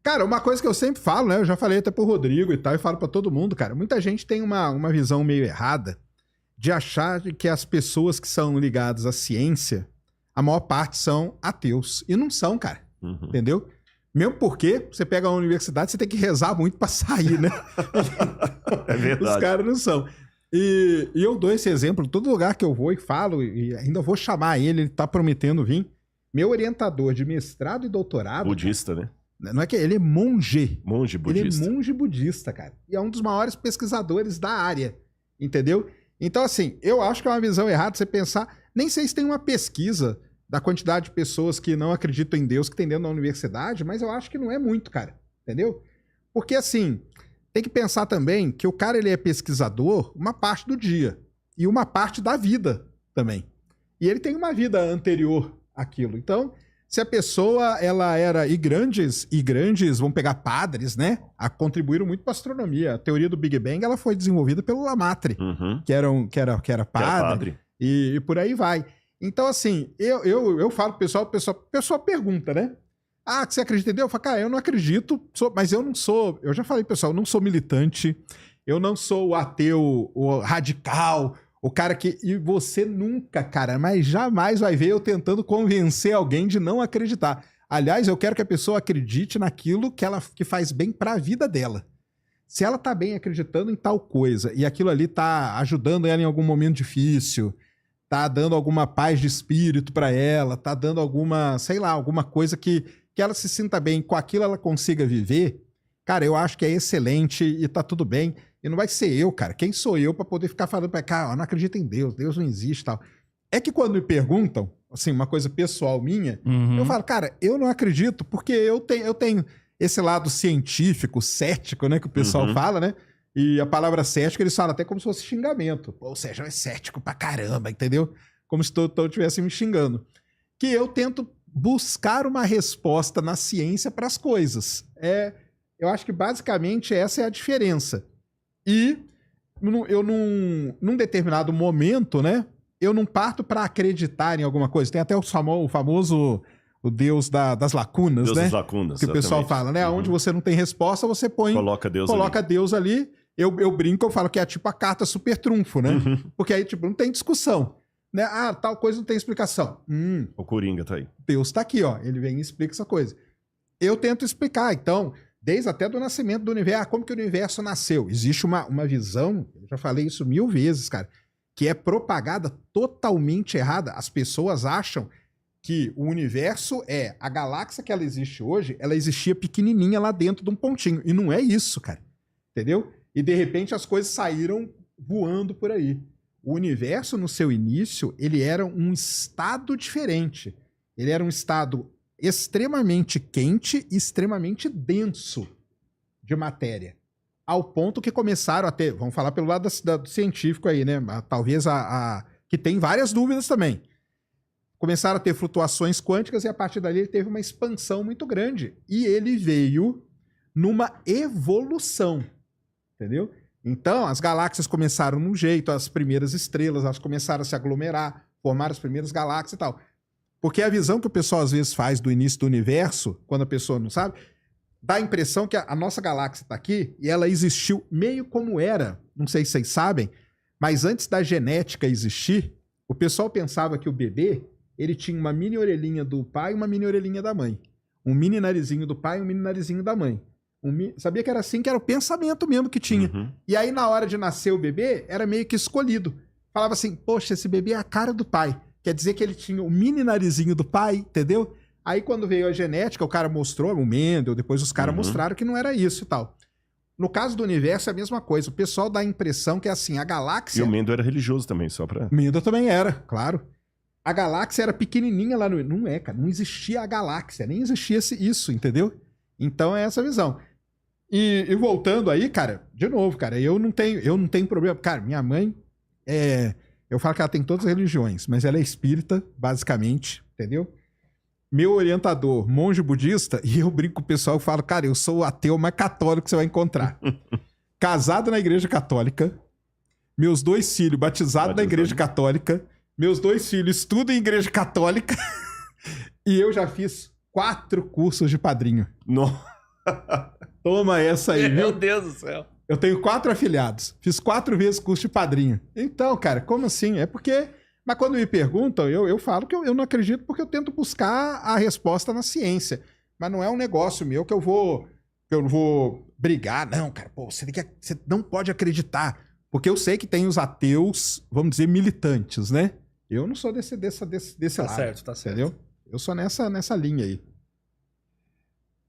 Cara, uma coisa que eu sempre falo, né? Eu já falei até pro Rodrigo e tal, e falo pra todo mundo, cara. Muita gente tem uma visão meio errada de achar que as pessoas que são ligadas à ciência, a maior parte são ateus. E não são, cara. Entendeu? Mesmo porque você pega uma universidade, você tem que rezar muito pra sair, né? É verdade. Os caras não são. E eu dou esse exemplo, todo lugar que eu vou e falo, e ainda vou chamar ele tá prometendo vir. Meu orientador de mestrado e doutorado... Budista, né? Não é que ele é monge. Monge budista. Ele é monge budista, cara. E é um dos maiores pesquisadores da área. Entendeu? Então, assim, eu acho que é uma visão errada você pensar... Nem sei se tem uma pesquisa da quantidade de pessoas que não acreditam em Deus que tem dentro da universidade, mas eu acho que não é muito, cara. Entendeu? Porque, assim, tem que pensar também que o cara ele é pesquisador uma parte do dia. E uma parte da vida também. E ele tem uma vida anterior àquilo. Então... Se a pessoa, ela era... E grandes, vamos pegar padres, né? Contribuíram muito para a astronomia. A teoria do Big Bang, ela foi desenvolvida pelo Lamartre, que era padre. E por aí vai. Então, assim, eu falo pro pessoal, o pessoal pergunta, né? Ah, que você acredita em Deus? Eu falo, cara, eu não acredito, mas eu não sou... Eu já falei, pessoal, eu não sou militante, eu não sou o ateu, o radical... O cara que... E você nunca, cara, mas jamais vai ver eu tentando convencer alguém de não acreditar. Aliás, eu quero que a pessoa acredite naquilo que faz bem pra vida dela. Se ela tá bem acreditando em tal coisa e aquilo ali tá ajudando ela em algum momento difícil, tá dando alguma paz de espírito pra ela, tá dando alguma, sei lá, alguma coisa que ela se sinta bem, com aquilo ela consiga viver, cara, eu acho que é excelente e tá tudo bem. E não vai ser eu, cara. Quem sou eu pra poder ficar falando pra cá, eu não acredito em Deus, Deus não existe e tal. É que quando me perguntam, assim, uma coisa pessoal minha, eu falo, cara, eu não acredito porque eu tenho esse lado científico, cético, né, que o pessoal fala, né? E a palavra cético, eles falam até como se fosse xingamento. Pô, o Sérgio é cético pra caramba, entendeu? Como se todo estivesse me xingando. Que eu tento buscar uma resposta na ciência para as coisas. Eu acho que basicamente essa é a diferença. E eu num determinado momento, né? Eu não parto para acreditar em alguma coisa. Tem até o famoso o Deus das lacunas, Deus né? das lacunas, que o pessoal fala, né? Onde você não tem resposta, você coloca Deus ali. Eu brinco, eu falo que é tipo a carta super trunfo, né? Porque aí, tipo, não tem discussão. Né? Ah, tal coisa não tem explicação. O Coringa tá aí. Deus tá aqui, ó. Ele vem e explica essa coisa. Eu tento explicar, então... Desde até do nascimento do universo, como que o universo nasceu. Existe uma visão, eu já falei isso 1000 vezes, cara, que é propagada totalmente errada. As pessoas acham que o universo a galáxia que ela existe hoje, ela existia pequenininha lá dentro de um pontinho. E não é isso, cara. Entendeu? E de repente as coisas saíram voando por aí. O universo, no seu início, ele era um estado diferente. Ele era um estado extremamente quente e extremamente denso de matéria. Ao ponto que começaram a ter, vamos falar pelo lado do científico aí, né? Talvez que tem várias dúvidas também. Começaram a ter flutuações quânticas e a partir dali ele teve uma expansão muito grande. E ele veio numa evolução, entendeu? Então, as galáxias começaram num jeito, as primeiras estrelas, elas começaram a se aglomerar, formaram as primeiras galáxias e tal. Porque a visão que o pessoal às vezes faz do início do universo, quando a pessoa não sabe, dá a impressão que a nossa galáxia está aqui e ela existiu meio como era. Não sei se vocês sabem, mas antes da genética existir, o pessoal pensava que o bebê ele tinha uma mini orelhinha do pai e uma mini orelhinha da mãe. Um mini narizinho do pai e um mini narizinho da mãe. Sabia que era assim, que era o pensamento mesmo que tinha. E aí, na hora de nascer o bebê, era meio que escolhido. Falava assim, poxa, esse bebê é a cara do pai. Quer dizer que ele tinha o mini narizinho do pai, entendeu? Aí, quando veio a genética, o cara mostrou, o Mendel, depois os caras mostraram que não era isso e tal. No caso do universo, é a mesma coisa. O pessoal dá a impressão que, assim, a galáxia... E o Mendel era religioso também, só pra... Mendel também era, claro. A galáxia era pequenininha lá no... Não é, cara. Não existia a galáxia. Nem existia isso, entendeu? Então, é essa visão. E voltando aí, cara, de novo, cara, eu não tenho problema. Cara, minha mãe eu falo que ela tem todas as religiões, mas ela é espírita, basicamente, entendeu? Meu orientador, monge budista, e eu brinco com o pessoal e falo, cara, eu sou o ateu mais católico que você vai encontrar. Casado na igreja católica, meus 2 filhos batizados na igreja católica, meus 2 filhos estudam em igreja católica, e eu já fiz 4 cursos de padrinho. Nossa. Toma essa aí, Meu viu? Deus do céu. Eu tenho 4 afiliados. Fiz 4 vezes curso de padrinho. Então, cara, como assim? É porque... Mas quando me perguntam, eu falo que eu não acredito porque eu tento buscar a resposta na ciência. Mas não é um negócio meu que eu vou brigar. Não, cara, pô, você não pode acreditar. Porque eu sei que tem os ateus, vamos dizer, militantes, né? Eu não sou desse Tá lado. certo, tá certo. Entendeu? Eu sou nessa linha aí.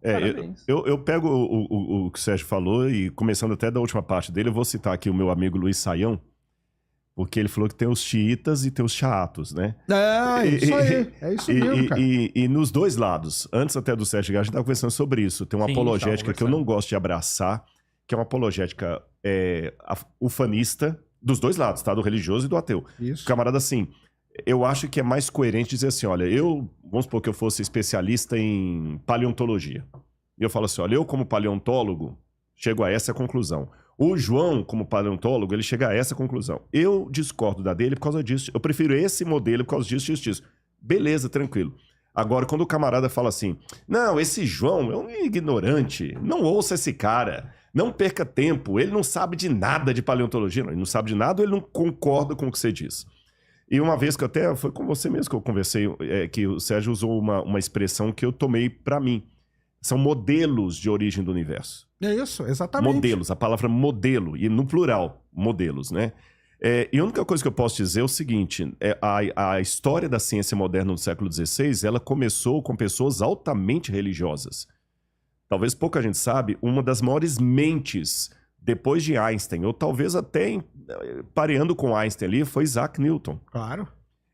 Parabéns. Eu pego o que o Sérgio falou e começando até da última parte dele, eu vou citar aqui o meu amigo Luiz Saião, porque ele falou que tem os xiitas e tem os xaatos, né? É isso aí. É isso mesmo, cara. E nos dois lados, antes até do Sérgio chegar, a gente estava conversando sobre isso. Tem uma Sim, apologética tava que eu não gosto de abraçar, que é uma apologética ufanista, dos dois lados, tá? Do religioso e do ateu. Isso. Camarada, assim, eu acho que é mais coerente dizer assim, olha, vamos supor que eu fosse especialista em paleontologia. E eu falo assim, olha, eu como paleontólogo, chego a essa conclusão. O João, como paleontólogo, ele chega a essa conclusão. Eu discordo da dele por causa disso. Eu prefiro esse modelo por causa disso. Beleza, tranquilo. Agora, quando o camarada fala assim, não, esse João é um ignorante, não ouça esse cara, não perca tempo, ele não sabe de nada de paleontologia, não, ele não sabe de nada, ele não concorda com o que você diz. E uma vez que foi com você mesmo que eu conversei, que o Sérgio usou uma expressão que eu tomei pra mim. São modelos de origem do universo. É isso, exatamente. Modelos, a palavra modelo, e no plural, modelos, né? E a única coisa que eu posso dizer é o seguinte, a história da ciência moderna do século XVI, ela começou com pessoas altamente religiosas. Talvez pouca gente sabe, uma das maiores mentes depois de Einstein, ou talvez até pareando com Einstein ali, foi Isaac Newton. Claro.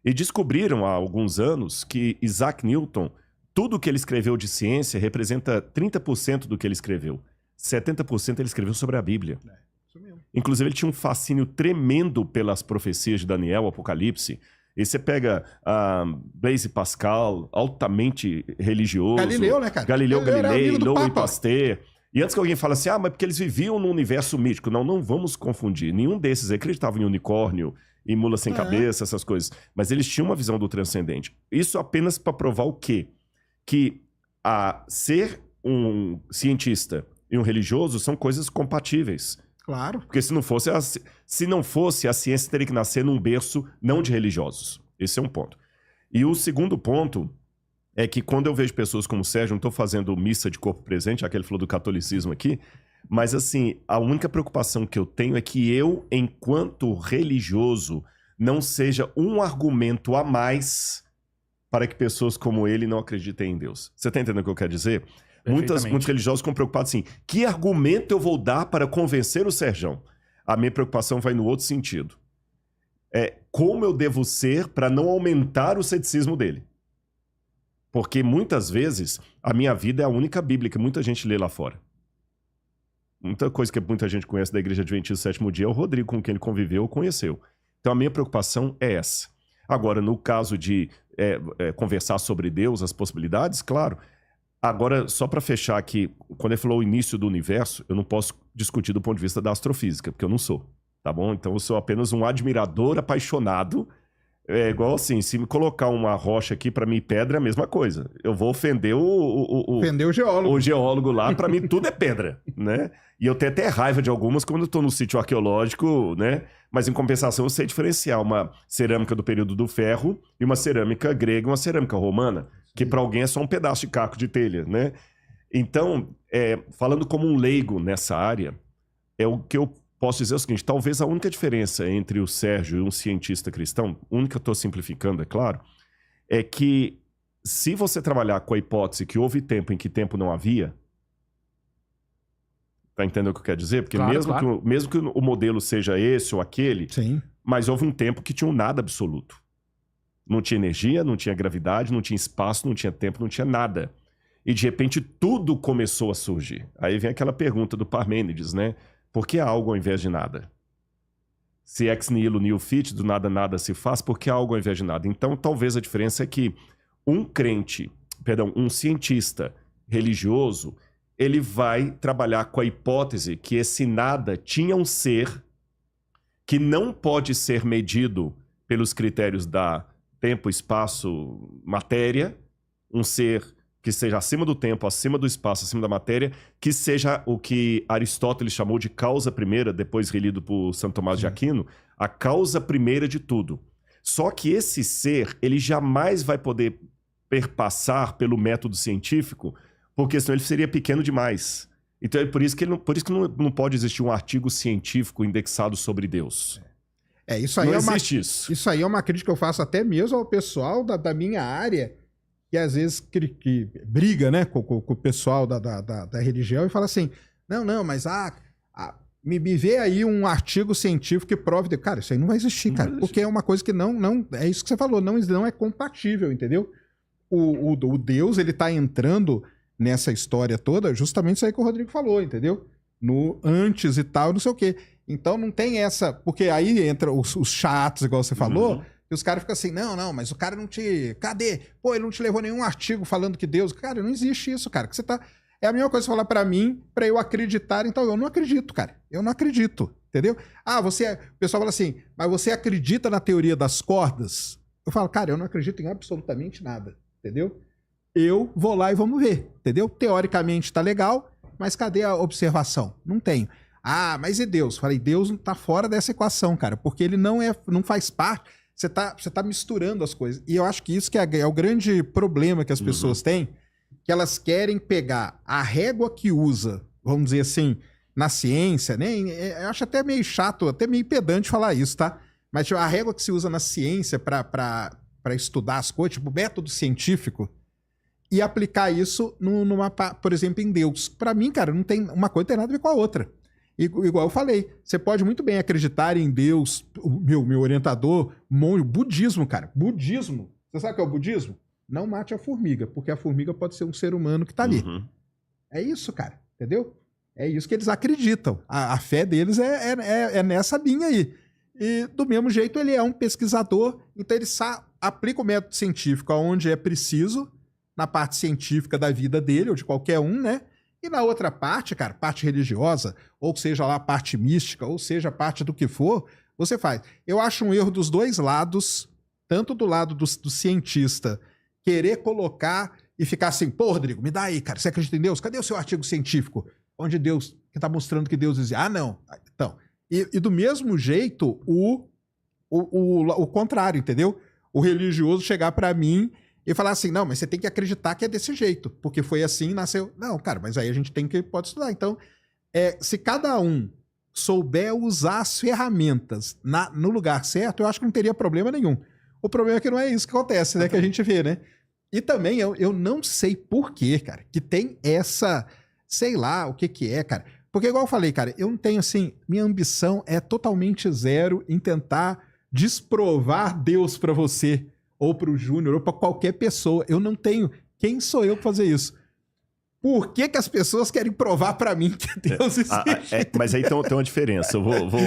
E descobriram há alguns anos que Isaac Newton, tudo que ele escreveu de ciência representa 30% do que ele escreveu. 70% ele escreveu sobre a Bíblia. Isso mesmo. Inclusive, ele tinha um fascínio tremendo pelas profecias de Daniel, Apocalipse. E você pega Blaise Pascal, altamente religioso. Galileu, né, cara? Galileu Ele era Galilei, amigo do Louis Papa. Pasteur. E antes que alguém fale assim, mas porque eles viviam num universo mítico. Não vamos confundir. Nenhum desses acreditava em unicórnio, em mula sem cabeça, essas coisas. Mas eles tinham uma visão do transcendente. Isso apenas para provar o quê? Que ser um cientista e um religioso são coisas compatíveis. Claro. Porque se não fosse, a ciência teria que nascer num berço não de religiosos. Esse é um ponto. E o segundo ponto é que quando eu vejo pessoas como o Sérgio, não estou fazendo missa de corpo presente, já que ele falou do catolicismo aqui, mas assim, a única preocupação que eu tenho é que eu, enquanto religioso, não seja um argumento a mais para que pessoas como ele não acreditem em Deus. Você está entendendo o que eu quero dizer? Muitos religiosos ficam preocupados assim, que argumento eu vou dar para convencer o Sérgio? A minha preocupação vai no outro sentido. Como eu devo ser para não aumentar o ceticismo dele? Porque muitas vezes a minha vida é a única Bíblia que muita gente lê lá fora. Muita coisa que muita gente conhece da Igreja Adventista do Sétimo Dia é o Rodrigo, com quem ele conviveu ou conheceu. Então a minha preocupação é essa. Agora, no caso de conversar sobre Deus, as possibilidades, claro. Agora, só para fechar aqui, quando ele falou o início do universo, eu não posso discutir do ponto de vista da astrofísica, porque eu não sou, tá bom? Então eu sou apenas um admirador apaixonado. É igual assim, se me colocar uma rocha aqui, para mim pedra é a mesma coisa. Eu vou ofender Ofender o geólogo. O geólogo lá, para mim tudo é pedra, né? E eu tenho até raiva de algumas quando eu tô no sítio arqueológico, né? Mas em compensação eu sei diferenciar uma cerâmica do período do ferro e uma cerâmica grega e uma cerâmica romana, que para alguém é só um pedaço de caco de telha, né? Então, falando como um leigo nessa área, o que eu posso dizer é o seguinte, talvez a única diferença entre o Sérgio e um cientista cristão, única eu estou simplificando, é claro, é que se você trabalhar com a hipótese que houve tempo em que tempo não havia, tá entendendo o que eu quero dizer? Porque Claro, mesmo que o modelo seja esse ou aquele, Sim. mas houve um tempo que tinha um nada absoluto. Não tinha energia, não tinha gravidade, não tinha espaço, não tinha tempo, não tinha nada. E de repente tudo começou a surgir. Aí vem aquela pergunta do Parmênides, né? Por que algo ao invés de nada? Se ex nihilo nihil fit, do nada nada se faz, por que algo ao invés de nada? Então talvez a diferença é que um cientista religioso, ele vai trabalhar com a hipótese que esse nada tinha um ser que não pode ser medido pelos critérios da tempo, espaço, matéria, um ser que seja acima do tempo, acima do espaço, acima da matéria, que seja o que Aristóteles chamou de causa primeira, depois relido por Santo Tomás de Aquino, a causa primeira de tudo. Só que esse ser, ele jamais vai poder perpassar pelo método científico, porque senão ele seria pequeno demais. Então é por isso que não pode existir um artigo científico indexado sobre Deus. Isso aí não é existe isso. Isso aí é uma crítica que eu faço até mesmo ao pessoal da minha área, que às vezes que briga, né, com o pessoal da religião e fala assim, não, mas me vê aí um artigo científico que prove... Cara, isso aí não vai existir, cara, porque é uma coisa que não... É isso que você falou, não é compatível, entendeu? O Deus, ele tá entrando nessa história toda, justamente isso aí que o Rodrigo falou, entendeu? No antes e tal, não sei o quê. Então não tem essa... Porque aí entra os chatos, igual você falou... E os caras ficam assim, não, mas o cara não te... Cadê? Pô, ele não te levou nenhum artigo falando que Deus... Cara, não existe isso, cara. Que você tá... É a mesma coisa você falar pra mim, pra eu acreditar. Então, eu não acredito, cara. Eu não acredito, entendeu? O pessoal fala assim, mas você acredita na teoria das cordas? Eu falo, cara, eu não acredito em absolutamente nada, entendeu? Eu vou lá e vamos ver, entendeu? Teoricamente tá legal, mas cadê a observação? Não tenho. Mas e Deus? Falei, Deus tá fora dessa equação, cara, porque ele não faz parte... Você tá misturando as coisas. E eu acho que isso que é o grande problema que as pessoas têm, que elas querem pegar a régua que usa, vamos dizer assim, na ciência, né? Eu acho até meio chato, até meio pedante falar isso, tá? Mas tipo, a régua que se usa na ciência para estudar as coisas, tipo método científico, e aplicar isso por exemplo, em Deus. Para mim, cara, não tem uma coisa não tem nada a ver com a outra. Igual eu falei, você pode muito bem acreditar em Deus, o meu orientador, budismo, cara. Budismo. Você sabe o que é o budismo? Não mate a formiga, porque a formiga pode ser um ser humano que tá ali. É isso, cara. Entendeu? É isso que eles acreditam. A fé deles é nessa linha aí. E do mesmo jeito ele é um pesquisador, então ele aplica o método científico aonde é preciso, na parte científica da vida dele, ou de qualquer um, né? E na outra parte, cara, parte religiosa, ou seja lá a parte mística, ou seja a parte do que for, você faz. Eu acho um erro dos dois lados, tanto do lado do cientista, querer colocar e ficar assim, pô, Rodrigo, me dá aí, cara, você acredita em Deus? Cadê o seu artigo científico? Onde Deus, que tá mostrando que Deus existe? Não. Então, e do mesmo jeito, o contrário, entendeu? O religioso chegar pra mim e falar assim, não, mas você tem que acreditar que é desse jeito, porque foi assim, nasceu... Não, cara, mas aí a gente pode estudar. Então, se cada um souber usar as ferramentas no lugar certo, eu acho que não teria problema nenhum. O problema é que não é isso que acontece, né, que a gente vê, né? E também, eu não sei por quê, cara, que tem essa... Sei lá o que é, cara. Porque igual eu falei, cara, eu não tenho, assim... Minha ambição é totalmente zero em tentar desprovar Deus pra você... ou para o Júnior, ou para qualquer pessoa. Eu não tenho. Quem sou eu para fazer isso? Por que as pessoas querem provar para mim que Deus existe? Mas aí tem uma diferença. Eu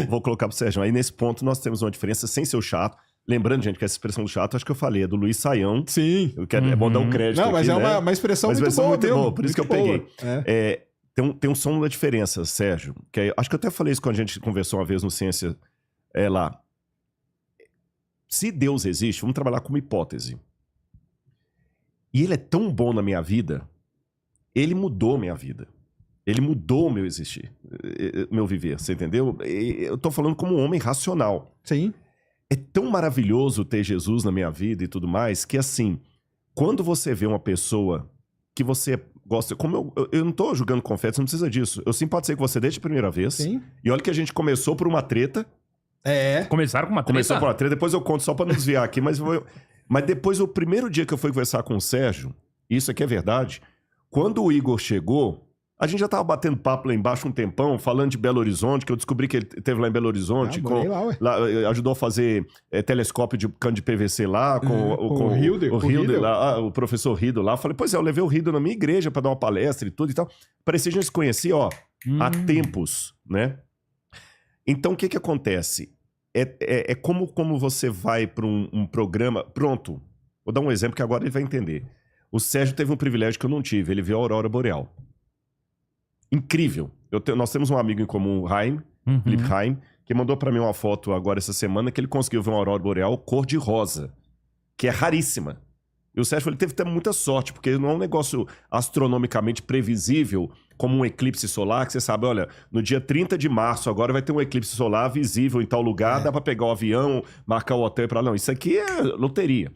vou colocar para o Sérgio. Aí nesse ponto nós temos uma diferença sem ser o chato. Lembrando, gente, que essa expressão do chato, acho que eu falei, é do Luiz Saião. Sim. É bom dar um crédito. Não, mas aqui, é uma expressão muito boa. Por isso que eu peguei. Tem um som da diferença, Sérgio. Acho que eu até falei isso quando a gente conversou uma vez no Ciência lá. Se Deus existe, vamos trabalhar com uma hipótese. E ele é tão bom na minha vida, ele mudou minha vida. Ele mudou o meu existir, meu viver, você entendeu? Eu tô falando como um homem racional. Sim. É tão maravilhoso ter Jesus na minha vida e tudo mais, que assim, quando você vê uma pessoa que você gosta... Como eu não tô julgando confetes, não precisa disso. Eu simpatizei com você desde a primeira vez. Sim. E olha que a gente começou por uma treta... Começaram com uma treta? Começou com uma treta, depois eu conto só pra não desviar aqui, mas depois, o primeiro dia que eu fui conversar com o Sérgio, isso aqui é verdade, quando o Igor chegou, a gente já tava batendo papo lá embaixo um tempão, falando de Belo Horizonte, que eu descobri que ele esteve lá em Belo Horizonte, ajudou a fazer telescópio de cano de PVC lá, com o Hilder lá, o professor Rido lá. Eu falei, pois é, eu levei o Rido na minha igreja pra dar uma palestra e tudo e tal. Parecia que a gente se conhecia, há tempos, né? Então, o que acontece? É como você vai para um programa... Pronto, vou dar um exemplo que agora ele vai entender. O Sérgio teve um privilégio que eu não tive. Ele viu a aurora boreal. Incrível. Nós temos um amigo em comum, Felipe Haim, que mandou para mim uma foto agora essa semana que ele conseguiu ver uma aurora boreal cor de rosa, que é raríssima. E o Sérgio ele teve que ter muita sorte, porque não é um negócio astronomicamente previsível, como um eclipse solar, que você sabe, olha, no dia 30 de março agora vai ter um eclipse solar visível em tal lugar, dá pra pegar o avião, marcar o hotel e pra lá. Não, isso aqui é loteria.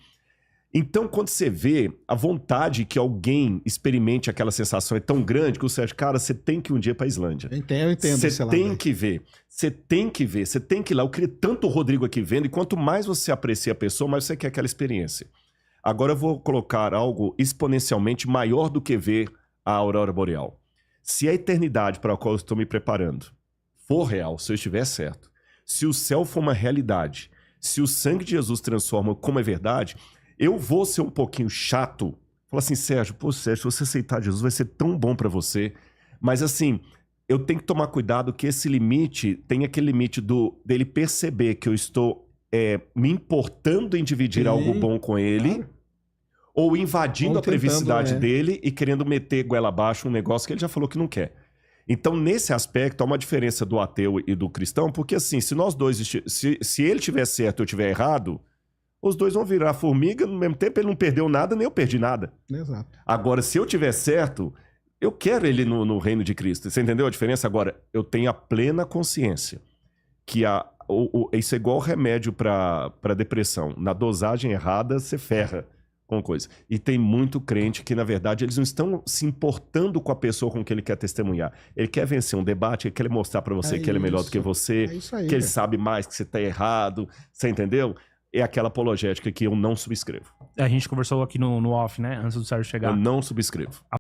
Então, quando você vê a vontade que alguém experimente aquela sensação é tão grande que o Sérgio, cara, você tem que ir um dia pra Islândia. Eu entendo. Você tem que ver. Você tem que ver. Você tem que ir lá. Eu queria tanto o Rodrigo aqui vendo, e quanto mais você aprecia a pessoa, mais você quer aquela experiência. Agora eu vou colocar algo exponencialmente maior do que ver a aurora boreal. Se a eternidade para a qual eu estou me preparando for real, se eu estiver certo, se o céu for uma realidade, se o sangue de Jesus transforma como é verdade, eu vou ser um pouquinho chato. Falar assim, Sérgio, se você aceitar Jesus vai ser tão bom para você. Mas assim, eu tenho que tomar cuidado que esse limite, tem aquele limite dele perceber que eu estou me importando em dividir algo bom com ele, claro. Ou invadindo a privacidade dele e querendo meter goela abaixo um negócio que ele já falou que não quer. Então, nesse aspecto, há uma diferença do ateu e do cristão, porque assim, se nós dois, se ele tiver certo e eu tiver errado, os dois vão virar formiga, no mesmo tempo ele não perdeu nada, nem eu perdi nada. Exato. Agora, se eu tiver certo, eu quero ele no reino de Cristo. Você entendeu a diferença? Agora, eu tenho a plena consciência que isso é igual remédio para depressão. Na dosagem errada, você ferra com coisa. E tem muito crente que, na verdade, eles não estão se importando com a pessoa com que ele quer testemunhar. Ele quer vencer um debate, ele quer mostrar para você que ele é melhor do que você, que ele sabe mais, que você tá errado. Você entendeu? É aquela apologética que eu não subscrevo. A gente conversou aqui no off, né? Antes do Sérgio chegar. Eu não subscrevo.